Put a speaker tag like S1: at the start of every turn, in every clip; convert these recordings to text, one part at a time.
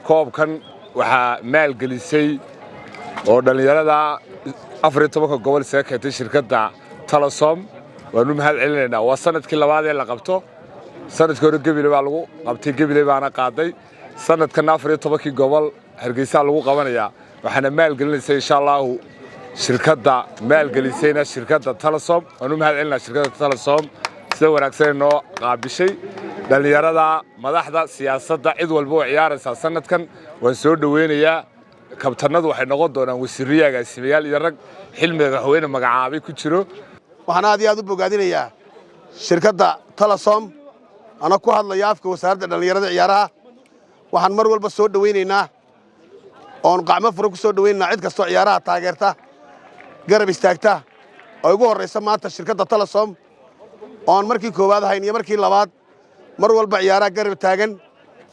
S1: koobkan waxaa maalgelisay oo dhalinyarada 14 gobol isaga keentay shirkadda Telesom waanu mahad celinaynaa waa sanadkii labaad ee la qabto sanadkii hore Gabiley baa lagu qabtay Gabiley baana qaaday sanadkan 14 gobol Hargeysa lagu qabanayaa waxaana maalgelinaysaa insha Allah shirkadda maalgelisayna shirkadda Telesom waanu mahad celinaa shirkadda Telesom sida wanaagsan oo qaabishay dhalinyarada madaxda siyaasadda cid walba oo ciyaaraysa sanadkan waan soo dhaweynayaa kabtanadu waxay noqon doonaan wasiiriyada simayaal iyo rag xilmiga madaxweyne magacaabay ku jiro
S2: waxaan aad iyo aad u bogaadinayaa shirkadda Telesom ana ku hadlayo afka wasaaradda dhalinyarada ciyaaraha waxaan mar walba soo dhaweynaynaa oo qacmo furo ku soo dhaweynaynaa cid kasta oo ciyaaraha taageerta garab istaagta oo ugu horeysa maanta shirkadda Telesom oo markii koowaad ahayn iyo markii labaad mar walba ciyaaraha garab taagan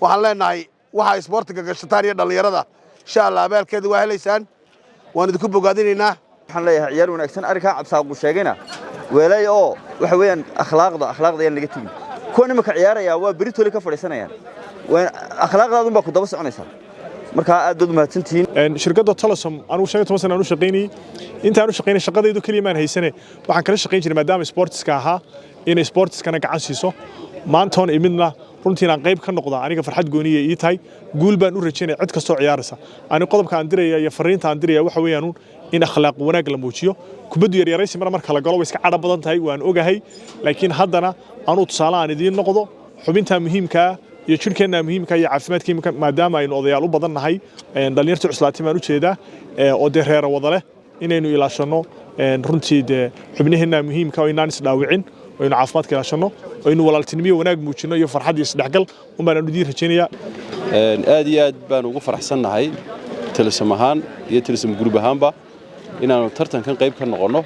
S2: waxaan leenahay waxa isboortiga gashataan iyo dhalinyarada insha Allah abaalkeedu waa helaysaan waan idinku bogaadinaynaa
S3: waxaan leeyahay ciyaar wanaagsan arrinka cabsaaqu sheegayna weelay oo waxa weeyaan akhlaaqda aan laga tigin kuwa nimaka ciyaaraya waa Britoli ka fadhiisanayaan waa akhlaaqdaadu baa ku daba soconaysa marka aad u mahadsantihiin
S4: shirkadda Telesom anu 15 sano aanu shaqeynay inta aanu shaqeynay shaqadaydu kaliya maan haysane waxaan kala shaqeyn jiray maadaama sportska ahaa in sportskana gacan siiso maantoon imidna runtii aan qayb ka noqdo aniga farxad gooniye ii tahay guul baan u rajeynay cid kastoo ciyaaraysa ani qodobka aan diraya iyo fariinta aan diraya waxa weeyaan in akhlaaq wanaag la muujiyo kubaddu yaraysi marka la galo way iska cadab badan tahay waan ogahay laakiin haddana aanu tusaale aan idiin noqdo xubinta muhiimka iyo jirkeena muhiimka iyo caafimaadkeena maadaama aynu odayaal u badan nahay dhalinyarta cuslaatay baan u jeedaa oo reer wada leh inaynu ilaashano runtii xubnaheena muhiimka oo inaan is dhaawicin oo inuu caafimaadka ilaashano oo inuu walaaltinimo wanaag muujino iyo farxad iyo isdhexgal baan u diin rajeynayaa
S5: aad iyo aad baan ugu faraxsanahay Telesom ahaan iyo Telesom group ahaanba inaanu tartankan qayb ka noqono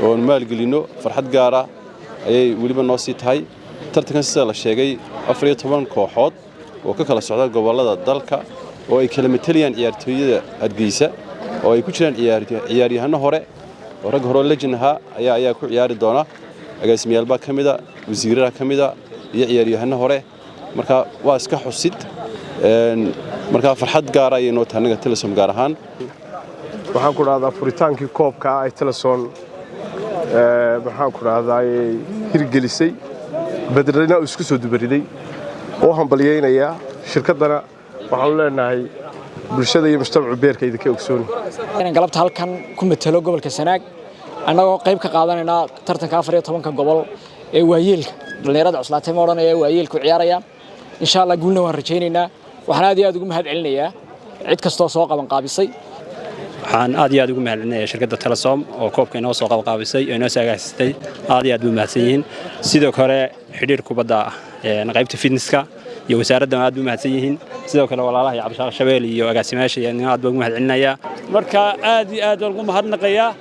S5: oo maalgelino farxad gaar ah ayay waliba noo sii tahay tartankan sida la sheegay 14 kooxood oo ka kala socda gobolada dalka oo ay kala metelayaan ciyaartooyada Hargeysa oo ay ku jiraan ciyaaryahano hore oo rag hore lejinaha ayaa ku ciyaari doona agaasimayaal baa kamida wasiirada kamida iyo ciyaaryahano hore marka waa iska xusid marka farxad gaar ah inoo taanaga Telesom gaar ahaan
S6: waxaan ku raaddaa furitaankii koobka ay Telesom waxaan ku raaddaa hirgelisay badalina isku soo dubariday oo hambalyeynaya shirkadana waxaan leenahay bulshada iyo mujtamaca beerka idinka ogsoon
S7: inaan galabta halkan ku matalo gobolka Sanaag annagoo qayb ka qaadanayna tartanka 14 gobol ee waayeelka dhalinyarada cuslaatay ma oranaya waayeelku ciyaaraya insha Allah guulna waan rajeynaynaa waxaan aad iyo aad ugu mahad celinayaa cid kastoo soo qaban qaabisay
S8: waxaan aad iyo aad ugu mahad celinayaa shirkadda Telesom oo koobka inoo soo qaban qaabisay oo inoo saagasatay aad iyo aad u mahadsan yihiin sidoo kale xiriir kubadda qaybta fitnesska iyo wasaaradda aad u mahadsan yihiin sidoo kale walaalaha Cabdi Shabeel iyo agaasimayaasha aad ugu mahad celinayaa
S9: marka aad iyo aad ugu mahadnaqayaa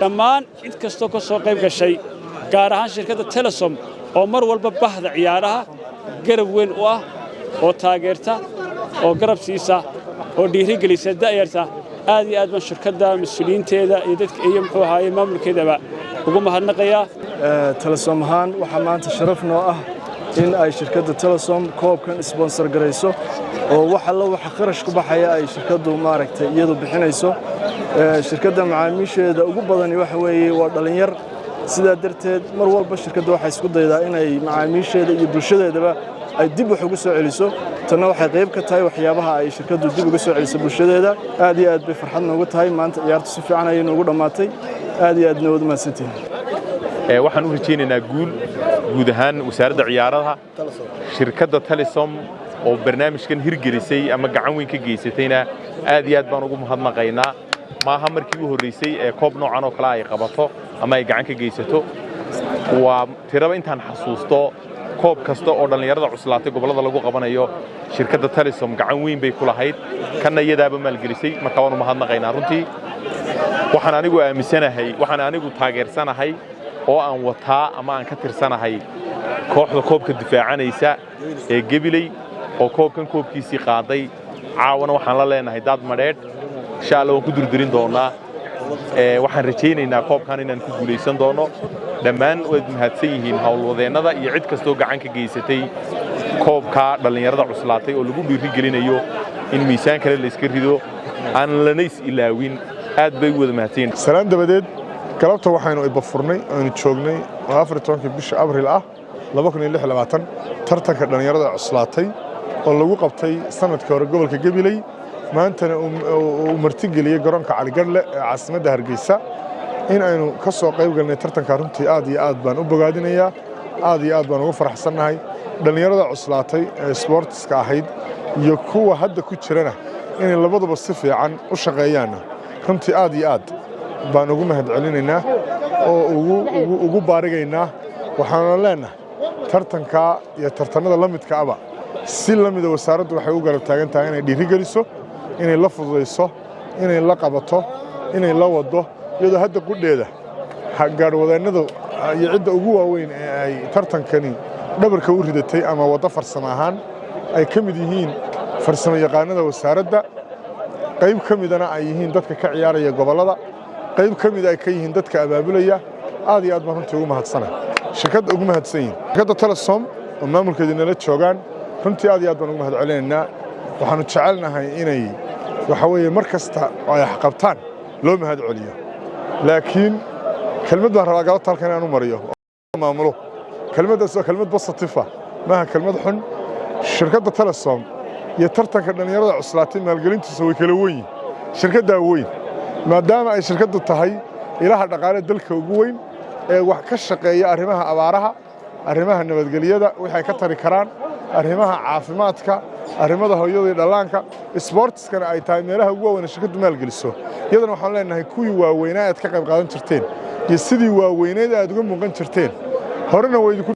S9: dhammaan cid kastoo ka soo qayb gashay gaar ahaan shirkadda Telesom oo mar walba bahda ciyaaraha garab weyn u ah oo taageerta oo garab siisa oo dhiirigelisa da'yarta aad iyo aad baan shirkadda mas'uuliyiinteeda iyo dadka iyo muxuu ahaayay maamulkeedaba ugu mahadnaqayaa
S10: Telesom ahaan waxa maanta sharaf noo ah in ay shirkadda Telesom koobkan sponsor gareyso oo waxa qarash ku baxaya ay shirkaddu maaragtay iyadu bixinayso shirkadda macaamiisheeda ugu badan waxa weeye waa dhalinyar sidaa darteed mar walba shirkaddu waxay isku daydaa inay macaamiisheeda iyo bulshadeedaba ay dib wax ugu soo celiso tanna waxay qayb ka tahay waxyaabaha ay shirkaddu dib uga soo celiso bulshadeeda aad iyo aad bay farxad noogu tahay maanta ciyaartu si fiican ayay noogu dhamaatay aad iyo aad noo wada mahadsantihiin
S11: waxaan u rajeynaynaa guud ahaan wasaaradda ciyaaraha shirkadda Telesom oo barnaamijkan hirgelisay ama gacan weyn ka geysatayna aad iyo aad baan ugu mahadnaqaynaa maaha markii ugu horeysay ee koob noocan oo kale ay qabato ama ay gacan ka geysato waa tiraba intaan xasuusto koob kasta oo dhalinyarada cuslaatay gobolada lagu qabanayo shirkadda Telesom gacan weyn bay ku lahayd kana iyadaaba maalgelisay marka waan u mahadnaqaynaa runtii waxaan anigu aaminsanahay waxaan anigu taageersanahay oo aan wataa ama aan ka tirsanahay kooxda koobka difaacanaysa ee Gabiley oo koobkan koobkiisii qaaday caawana waxaan la leenahay dad madheed insha Allah waan ku durdurin doonaa waxaan rajeynaynaa koobkan inaan ku guuleysan doono dhammaan way mahadsan yihiin hawlwadeennada iyo cid kastoo gacan ka geysatay koobka dhalinyarada cuslaatay oo lagu dhiirigelinayo in miisaan kale la iska rido aan lana is ilaawin aad bay u wada mahadsan
S6: salaan dabadeed galabta waxaynu iba furnay oo joognay 14 bisha Abriil 2026 tartanka dhalinyarada cuslaatay oo lagu qabtay sanadkii hore gobolka Gabiley maantana uu martigeliyay garoonka Cali Garle ee caasimadda Hargeysa in aynu ka soo qayb galnay tartanka runtii aad iyo aad baan u bogaadinayaa aad iyo aad baan ugu faraxsanahay dhalinyarada cuslaatay ee sportska ahayd iyo kuwa hadda ku jirana in labaduba si fiican u shaqeeyaan runtii aad iyo aad baan ugu mahadcelinaynaa oo ugu baarigaynaa waxaan leenahay tartanka iyo tartanada la midka aba si la mid ah wasaaraddu waxay u garab taagan tahay inay dhiiri geliso inay la fududeyso inay la qabato inay la wado iyadoo hadda qudheeda gaarwadeennadu iyo cidda ugu waaweyn ee ay tartankani dhabarka u ridatay ama wada farsamo ahaan ay ka mid yihiin farsamo yaqaanada wasaaradda qayb ka midana ay yihiin dadka ka ciyaaraya gobolada qayb ka mid ay ka yihiin dadka abaabulaya aad iyo aad baan runtii ugu mahadsanahay shirkadda ugu mahadsan yihiin shirkadda Telesom oo maamulkeedii nala joogaan runtii aad iyo aad baan ugu mahadcelinaynaa waxaanu jecelnahay inay waxa weeye mar kasta ay qabtaan loo mahadceliyo laakiin kelmad baan rabaa galabta halkan inaan u mariyo maamulo kelmaddaas waa kelmad positive maaha kelmad xun shirkadda Telesom iyo tartanka dhalinyarada cuslaatay maalgelintiisa way kala weyn shirkadda weyn maadaama ay shirkaddu tahay ilaha dhaqaale dalka ugu weyn ee wax ka shaqeeya arrimaha abaaraha arrimaha nabadgelyada waxay ka tari karaan arrimaha caafimaadka arrimada hooyada iyo dhallaanka sportskana ay tahay meelaha ugu waaweyn shirkaddu maalgeliso iyadana waxaan leenahay kuwii waaweynaa aad ka qayb qaadan jirteen iyo sidii waaweyneed aad uga muuqan jirteen horena way idinku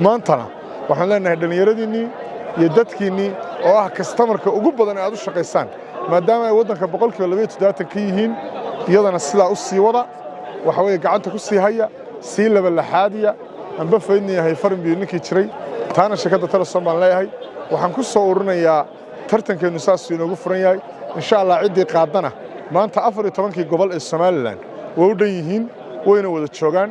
S6: maantana waxaan leenahay dhalinyaradiinnii iyo dadkiinnii oo ah kastamarka ugu badan aad u shaqaysaan maadaama ay waddanka 27% ka yihiin iyadana sidaa u sii wada waxa weeye gacanta ku sii haya sii laba laxaadiya amba faydna yahay farin biyo ninkii jiray taana shirkadda Telesom baan leeyahay waxaan ku soo ururinayaa tartankeenu saas inoogu furan yahay insha Allah ciddii qaadana maanta 14 gobol ee Soomaaliland way u dhan yihiin wayna wada joogaan